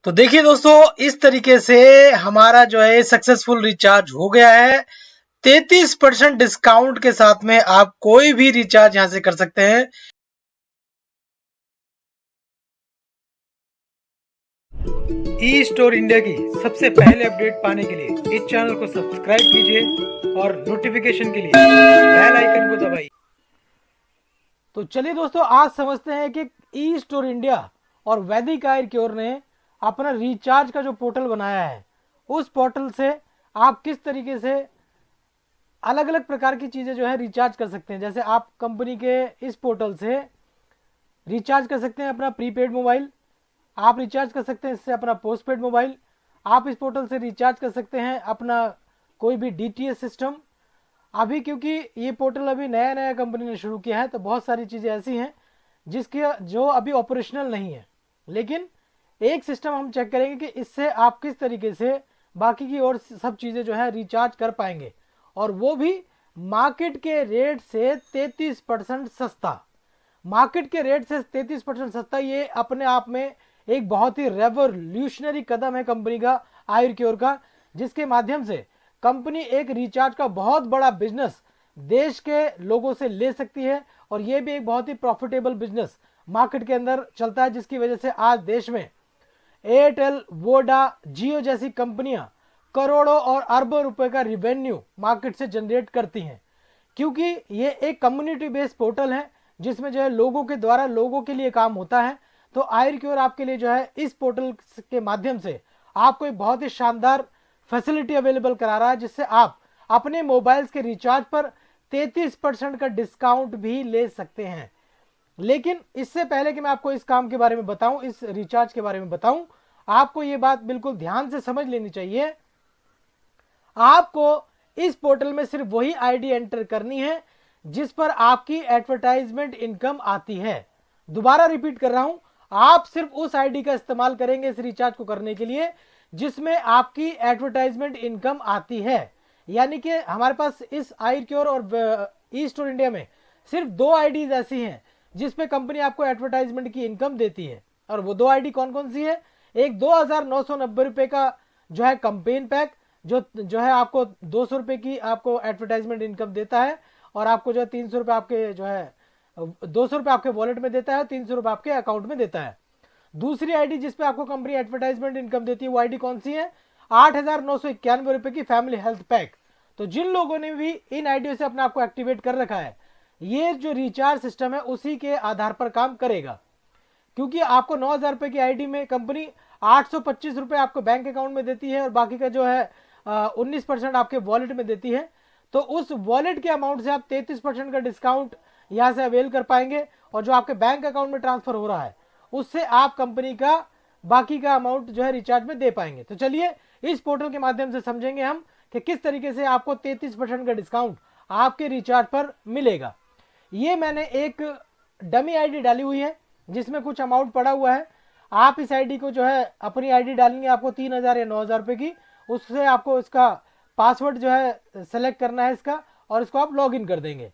तो देखिए दोस्तों, इस तरीके से हमारा जो है सक्सेसफुल रिचार्ज हो गया है। 33% डिस्काउंट के साथ में आप कोई भी रिचार्ज यहां से कर सकते हैं। ई स्टोर इंडिया की सबसे पहले अपडेट पाने के लिए इस चैनल को सब्सक्राइब कीजिए और नोटिफिकेशन के लिए बेल आइकन को दबाइए। तो चलिए दोस्तों, आज समझते हैं कि ई स्टोर इंडिया और वैदिक आयुर क्योर ने अपना रिचार्ज का जो पोर्टल बनाया है, उस पोर्टल से आप किस तरीके से अलग अलग प्रकार की चीज़ें जो है रिचार्ज कर सकते हैं। जैसे आप कंपनी के इस पोर्टल से रिचार्ज कर सकते हैं अपना प्रीपेड मोबाइल, आप रिचार्ज कर सकते हैं इससे अपना पोस्टपेड मोबाइल, आप इस पोर्टल से रिचार्ज कर सकते हैं अपना कोई भी डीटीएच सिस्टम। अभी क्योंकि ये पोर्टल अभी नया नया कंपनी ने शुरू किया है, तो बहुत सारी चीज़ें ऐसी हैं जिसके जो अभी ऑपरेशनल नहीं है, लेकिन एक सिस्टम हम चेक करेंगे कि इससे आप किस तरीके से बाकी की और सब चीज़ें जो है रिचार्ज कर पाएंगे, और वो भी मार्केट के रेट से 33% सस्ता। मार्केट के रेट से 33% सस्ता, ये अपने आप में एक बहुत ही रेवोल्यूशनरी कदम है कंपनी का, आयुर क्योर का, जिसके माध्यम से कंपनी एक रिचार्ज का बहुत बड़ा बिजनेस देश के लोगों से ले सकती है, और ये भी एक बहुत ही प्रॉफिटेबल बिजनेस मार्केट के अंदर चलता है, जिसकी वजह से आज देश में एयरटेल, वोडा, जियो जैसी कंपनियां करोड़ों और अरबों रुपए का रिवेन्यू मार्केट से जनरेट करती हैं, क्योंकि ये एक कम्युनिटी बेस्ड पोर्टल है जिसमें जो है लोगों के द्वारा लोगों के लिए काम होता है। तो आयुर क्योर आपके लिए जो है इस पोर्टल के माध्यम से आपको एक बहुत ही शानदार फैसिलिटी अवेलेबल करा रहा है, जिससे आप अपने मोबाइल्स के रिचार्ज पर 33% का डिस्काउंट भी ले सकते हैं। लेकिन इससे पहले कि मैं आपको इस काम के बारे में बताऊं, इस रिचार्ज के बारे में बताऊं, आपको ये बात बिल्कुल ध्यान से समझ लेनी चाहिए। आपको इस पोर्टल में सिर्फ वही आईडी एंटर करनी है जिस पर आपकी एडवर्टाइजमेंट इनकम आती है। दोबारा रिपीट कर रहा हूं, आप सिर्फ उस आईडी का इस्तेमाल करेंगे इस रिचार्ज को करने के लिए जिसमें आपकी एडवर्टाइजमेंट इनकम आती है। यानी कि हमारे पास इस आयुर क्योर और ई स्टोर इंडिया में सिर्फ दो आईडीज ऐसी हैं जिसपे कंपनी आपको एडवर्टाइजमेंट की इनकम देती है, और वो दो आईडी कौन कौन सी है। एक 2,990 रुपए का जो है कंपेन पैक, जो है आपको 200 रुपए की आपको एडवर्टाइजमेंट इनकम देता है, और आपको जो है 300 रुपए आपके जो है 200 रुपए आपके वॉलेट में देता है, 300 रुपए आपके अकाउंट में देता है। दूसरी आईडी जिसपे आपको कंपनी एडवर्टाइजमेंट इनकम देती है, वो आईडी कौन सी है, 8,991 रुपए की फैमिली हेल्थ पैक। तो जिन लोगों ने भी इन आईडियो से अपने आपको एक्टिवेट कर रखा है, ये जो रिचार्ज सिस्टम है उसी के आधार पर काम करेगा, क्योंकि आपको 9,000 रुपए की आईडी में कंपनी 825 रुपए आपको बैंक अकाउंट में देती है, और बाकी का जो है 19% आपके वॉलेट में देती है। तो उस वॉलेट के अमाउंट से आप 33% का डिस्काउंट यहां से अवेल कर पाएंगे, और जो आपके बैंक अकाउंट में ट्रांसफर हो रहा है उससे आप कंपनी का बाकी का अमाउंट जो है रिचार्ज में दे पाएंगे। तो चलिए इस पोर्टल के माध्यम से समझेंगे हम कि किस तरीके से आपको 33% का डिस्काउंट आपके रिचार्ज पर मिलेगा। ये मैंने एक डमी आईडी डाली हुई है जिसमें कुछ अमाउंट पड़ा हुआ है। आप इस आईडी को जो है अपनी आईडी डालेंगे, आपको 3,000 या 9,000 रुपए की, उससे आपको इसका पासवर्ड जो है सेलेक्ट करना है इसका, और इसको आप लॉगिन कर देंगे।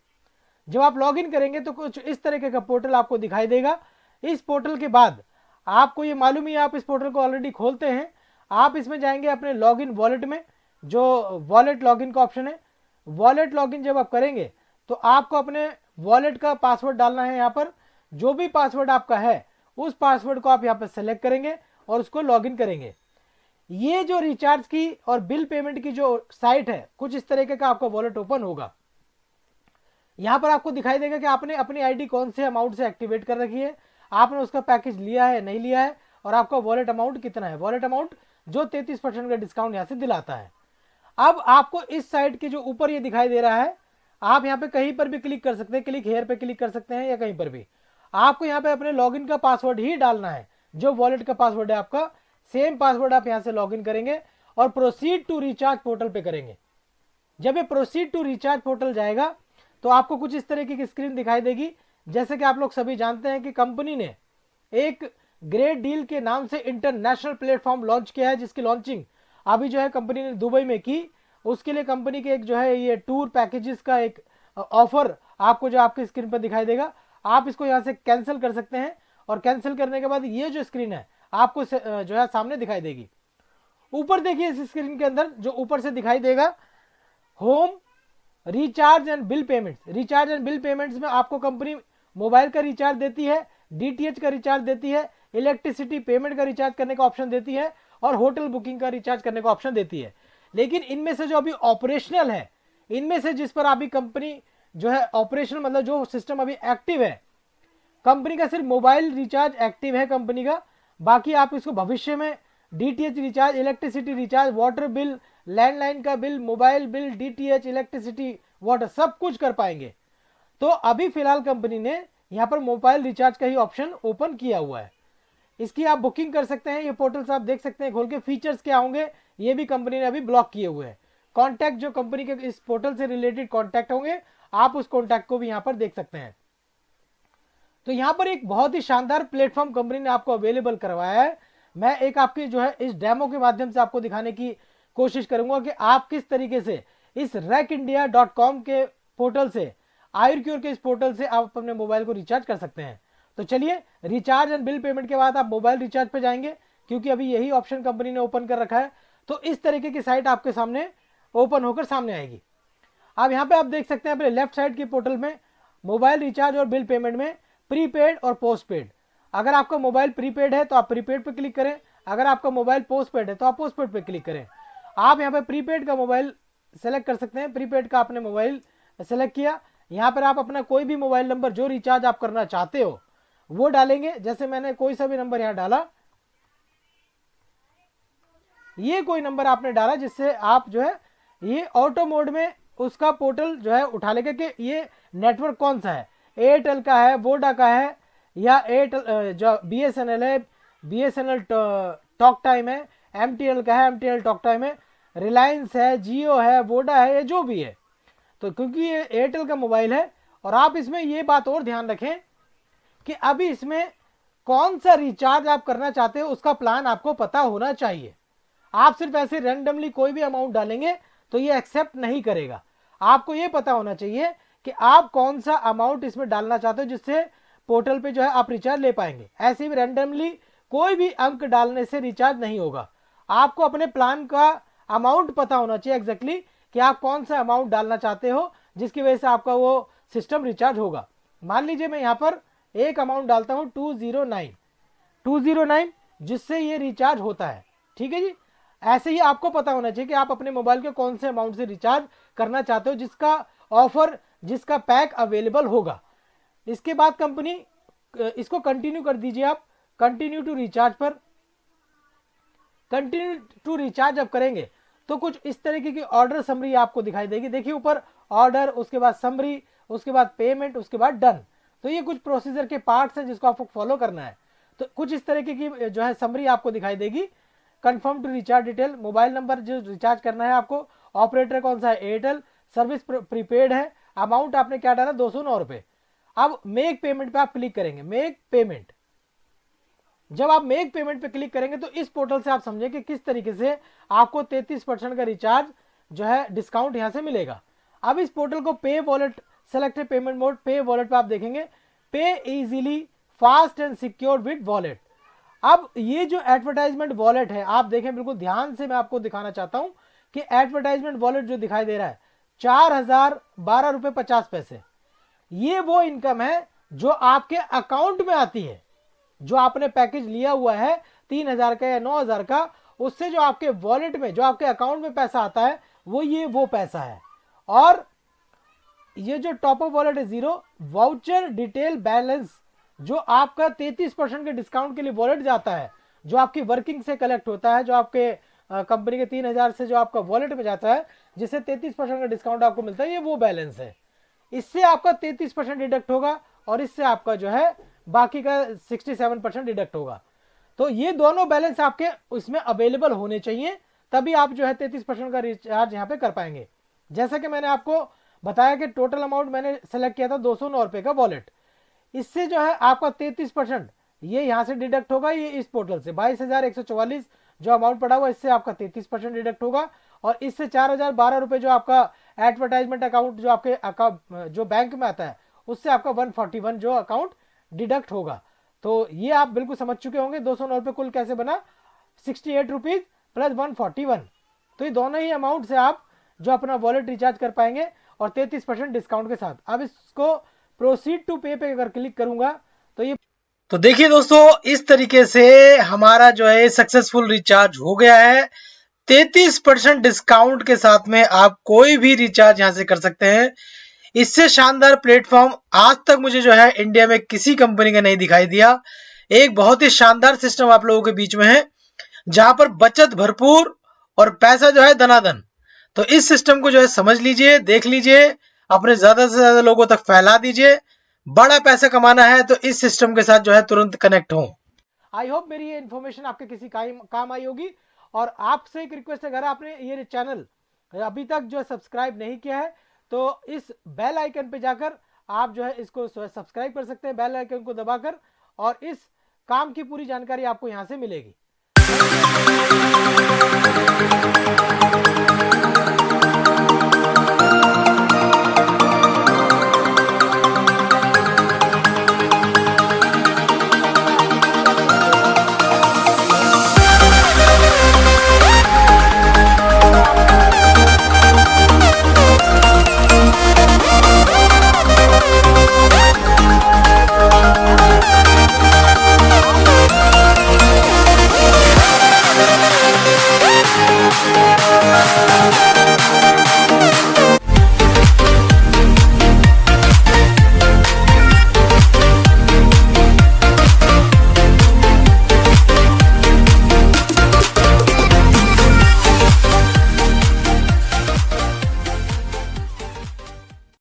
जब आप लॉगिन करेंगे तो कुछ इस तरीके का पोर्टल आपको दिखाई देगा। इस पोर्टल के बाद आपको ये मालूम ही, आप इस पोर्टल को ऑलरेडी खोलते हैं, आप इसमें जाएंगे अपने लॉगिन वॉलेट में, जो वॉलेट लॉगिन का ऑप्शन है। वॉलेट लॉगिन जब आप करेंगे तो आपको अपने वॉलेट का पासवर्ड डालना है। यहाँ पर जो भी पासवर्ड आपका है उस पासवर्ड को आप यहाँ पर सेलेक्ट करेंगे और उसको लॉगिन करेंगे। ये जो रिचार्ज की और बिल पेमेंट की जो साइट है, कुछ इस तरीके का आपका वॉलेट ओपन होगा। यहाँ पर आपको दिखाई देगा कि आपने अपनी आईडी कौन से अमाउंट से एक्टिवेट कर रखी है, आपने उसका पैकेज लिया है नहीं लिया है, और आपका वॉलेट अमाउंट कितना है, वॉलेट अमाउंट जो 33% का डिस्काउंट यहाँ से दिलाता है। अब आपको इस साइट के जो ऊपर ये दिखाई दे रहा है, आप यहाँ पे कहीं पर भी क्लिक कर सकते हैं, क्लिक हेयर पे क्लिक कर सकते हैं, या कहीं पर भी आपको यहाँ पे अपने लॉगिन का पासवर्ड ही डालना है। जो वॉलेट का पासवर्ड है आपका, सेम पासवर्ड आप यहाँ से लॉगिन करेंगे और प्रोसीड टू रिचार्ज पोर्टल पे करेंगे। जब ये प्रोसीड टू रिचार्ज पोर्टल जाएगा तो आपको कुछ इस तरीके की स्क्रीन दिखाई देगी। जैसे कि आप लोग सभी जानते हैं कि कंपनी ने एक ग्रेट डील के नाम से इंटरनेशनल प्लेटफॉर्म लॉन्च किया है, जिसकी लॉन्चिंग अभी जो है कंपनी ने दुबई में की। उसके लिए कंपनी के एक जो है ये टूर पैकेजेस का एक ऑफर आपको जो आपकी स्क्रीन पर दिखाई देगा, आप इसको यहाँ से कैंसिल कर सकते हैं, और कैंसिल करने के बाद ये जो स्क्रीन है आपको जो है सामने दिखाई देगी। ऊपर देखिए इस स्क्रीन के अंदर जो ऊपर से दिखाई देगा home recharge and bill payments. Recharge and bill payments में आपको कंपनी मोबाइल का रिचार्ज देती है, डीटीएच का रिचार्ज देती है, इलेक्ट्रिसिटी पेमेंट का रिचार्ज करने का ऑप्शन देती है और होटल बुकिंग का रिचार्ज करने का ऑप्शन देती है। लेकिन इनमें से जो अभी ऑपरेशनल है, इनमें से जिस पर अभी कंपनी जो है ऑपरेशनल मतलब जो सिस्टम अभी एक्टिव है कंपनी का, सिर्फ मोबाइल रिचार्ज एक्टिव है कंपनी का। बाकी आप इसको भविष्य में DTH recharge, electricity recharge, water bill, landline का bill, mobile bill, DTH, electricity, water सब कुछ कर पाएंगे। तो अभी फिलहाल कंपनी ने यहाँ पर मोबाइल रिचार्ज का ही ऑप्शन ओपन किया हुआ है। इसकी आप बुकिंग कर सकते हैं, ये पोर्टल्स आप देख सकते हैं खोल के। फीचर्स क्या होंगे ये भी कंपनी ने अभी ब्लॉक किए हुए हैं। कॉन्टैक्ट जो कंपनी के इस पोर्टल से रिलेटेड कॉन्टैक्ट होंगे आप उस कॉन्टैक्ट को भी यहाँ पर देख सकते हैं। तो यहाँ पर एक बहुत ही शानदार प्लेटफॉर्म कंपनी ने आपको अवेलेबल करवाया है। मैं एक आपकी जो है इस डेमो के माध्यम से आपको दिखाने की कोशिश करूंगा कि आप किस तरीके से इस recindia.com के पोर्टल से, आयुर्क्योर के इस पोर्टल से आप अपने मोबाइल को रिचार्ज कर सकते हैं। तो चलिए, रिचार्ज एंड बिल पेमेंट के बाद आप मोबाइल रिचार्ज पे जाएंगे क्योंकि अभी यही ऑप्शन कंपनी ने ओपन कर रखा है। तो इस तरीके की साइट आपके सामने ओपन होकर सामने आएगी। अब यहाँ पे आप देख सकते हैं अपने लेफ्ट साइड के पोर्टल में मोबाइल रिचार्ज और बिल पेमेंट में प्रीपेड और पोस्टपेड। अगर आपका मोबाइल प्रीपेड है तो आप प्रीपेड पे क्लिक करें, अगर आपका मोबाइल पोस्टपेड है तो आप पोस्टपेड पे क्लिक करें। आप यहाँ पे प्रीपेड का मोबाइल सेलेक्ट कर सकते हैं। प्रीपेड का आपने मोबाइल सेलेक्ट किया, यहाँ पर आप अपना कोई भी मोबाइल नंबर जो रिचार्ज आप करना चाहते हो वो डालेंगे। जैसे मैंने कोई सा भी नंबर यहाँ डाला, ये कोई नंबर आपने डाला जिससे आप जो है ये ऑटो मोड में उसका पोर्टल जो है उठा लेगा कि ये नेटवर्क कौन सा है, एयरटेल का है, वोडा का है, या एयरटेल जो बीएसएनएल है, बीएसएनएल टॉक टाइम है, एमटीएल का है, एमटीएल टॉक टाइम है, रिलायंस है, जियो है, वोडा है, ये जो भी है। तो क्योंकि ये एयरटेल का मोबाइल है, और आप इसमें ये बात और ध्यान रखें कि अभी इसमें कौन सा रिचार्ज आप करना चाहते हो उसका प्लान आपको पता होना चाहिए। आप सिर्फ ऐसे रैंडमली कोई भी अमाउंट डालेंगे तो ये एक्सेप्ट नहीं करेगा। आपको ये पता होना चाहिए कि आप कौन सा अमाउंट इसमें डालना चाहते हो जिससे पोर्टल पे जो है आप रिचार्ज ले पाएंगे। ऐसे भी रैंडमली कोई भी अंक डालने से रिचार्ज नहीं होगा। आपको अपने प्लान का अमाउंट पता होना चाहिए एग्जैक्टली कि आप कौन सा अमाउंट डालना चाहते हो जिसकी वजह से आपका वो सिस्टम रिचार्ज होगा। मान लीजिए मैं यहाँ पर एक अमाउंट डालता हूँ 209 जिससे ये रिचार्ज होता है। ठीक है जी, ऐसे ही आपको पता होना चाहिए कि आप अपने मोबाइल के कौन से अमाउंट से रिचार्ज करना चाहते हो जिसका ऑफर, जिसका पैक अवेलेबल होगा। इसके बाद कंपनी इसको कंटिन्यू कर दीजिए। आप कंटिन्यू टू रिचार्ज पर कंटिन्यू टू रिचार्ज अब करेंगे तो कुछ इस तरीके की ऑर्डर समरी आपको दिखाई देगी। देखिए ऊपर ऑर्डर, उसके बाद समरी, उसके बाद पेमेंट, उसके बाद डन। तो ये कुछ प्रोसीजर के पार्ट्स हैं जिसको आपको फॉलो करना है। तो कुछ इस तरीके की जो है समरी आपको दिखाई देगी। Confirm to recharge detail, mobile number जो रिचार्ज करना है आपको, ऑपरेटर कौन सा है, एयरटेल, सर्विस प्रीपेड है, अमाउंट आपने क्या डाला 209 रुपए। अब मेक पेमेंट पे आप क्लिक करेंगे। मेक पेमेंट, जब आप मेक पेमेंट पे क्लिक करेंगे तो इस पोर्टल से आप समझें कि किस तरीके से आपको 33% का रिचार्ज जो है डिस्काउंट यहां से मिलेगा। अब इस पोर्टल को पे वॉलेट सेलेक्ट पेमेंट मोड, पे वॉलेट पे आप देखेंगे पे easily fast and secure with wallet. अब ये जो एडवर्टाइजमेंट वॉलेट है आप देखें, बिल्कुल ध्यान से मैं आपको दिखाना चाहता हूं कि एडवर्टाइजमेंट वॉलेट जो दिखाई दे रहा है 4012 रुपए 50 पैसे, ये वो इनकम है जो आपके अकाउंट में आती है। जो आपने पैकेज लिया हुआ है 3000 का या 9000 का, उससे जो आपके वॉलेट में, जो आपके अकाउंट में पैसा आता है वो पैसा है। और ये जो टॉप अप वॉलेट है जीरो, वाउचर डिटेल बैलेंस, जो आपका 33% के डिस्काउंट के लिए वॉलेट जाता है, जो आपकी वर्किंग से कलेक्ट होता है, जो आपके कंपनी के 3000 से जो आपका वॉलेट में जाता है जिससे 33% का डिस्काउंट आपको मिलता है, ये वो बैलेंस है। इससे आपका 33% डिडक्ट होगा और इससे आपका जो है बाकी का 67% डिडक्ट होगा। तो ये दोनों बैलेंस आपके इसमें अवेलेबल होने चाहिए, तभी आप जो है 33% का रिचार्ज यहाँ पे कर पाएंगे। जैसा कि मैंने आपको बताया कि टोटल अमाउंट मैंने सेलेक्ट किया था 209 रुपए का वॉलेट, इससे जो है आपका 33% ये यहाँ से डिडक्ट होगा। ये इस पोर्टल से 22,144 जो अमाउंट पड़ा हुआ, इससे आपका 33% डिडक्ट होगा। और इससे 4012 रुपए जो आपका एडवर्टाइजमेंट अकाउंट जो आपके जो बैंक में आता है उससे आपका 141 जो अकाउंट डिडक्ट होगा। तो ये आप बिल्कुल समझ चुके होंगे 209 रुपये कुल कैसे बना, 68 रुपीज़ प्लस 141। तो ये दोनों ही अमाउंट से आप जो अपना वॉलेट रिचार्ज कर पाएंगे और 33% डिस्काउंट के साथ। अब इसको प्रोसीड टू पे पे अगर क्लिक करूंगा तो ये, तो देखिए दोस्तों इस तरीके से हमारा जो है सक्सेसफुल रिचार्ज हो गया है। 33% डिस्काउंट के साथ में आप कोई भी रिचार्ज यहां से कर सकते हैं। इससे शानदार प्लेटफॉर्म आज तक मुझे जो है इंडिया में किसी कंपनी का नहीं दिखाई दिया। एक बहुत ही शानदार सिस्टम आप लोगों के बीच में है, जहां पर बचत भरपूर और पैसा जो है दनादन। तो इस सिस्टम को जो है समझ लीजिए, देख लीजिए, अपने ज्यादा से ज्यादा लोगों तक फैला दीजिए। बड़ा पैसा कमाना है तो इस सिस्टम के साथ जो है तुरंत कनेक्ट हो। आई होप मेरी ये इन्फॉर्मेशन आपके किसी काम आई होगी। और आपसे एक रिक्वेस्ट है, अगर आपने ये चैनल अभी तक जो है सब्सक्राइब नहीं किया है तो इस बेल आइकन पे जाकर आप जो है इसको सब्सक्राइब कर सकते हैं, बेल आइकन को दबाकर, और इस काम की पूरी जानकारी आपको यहां से मिलेगी।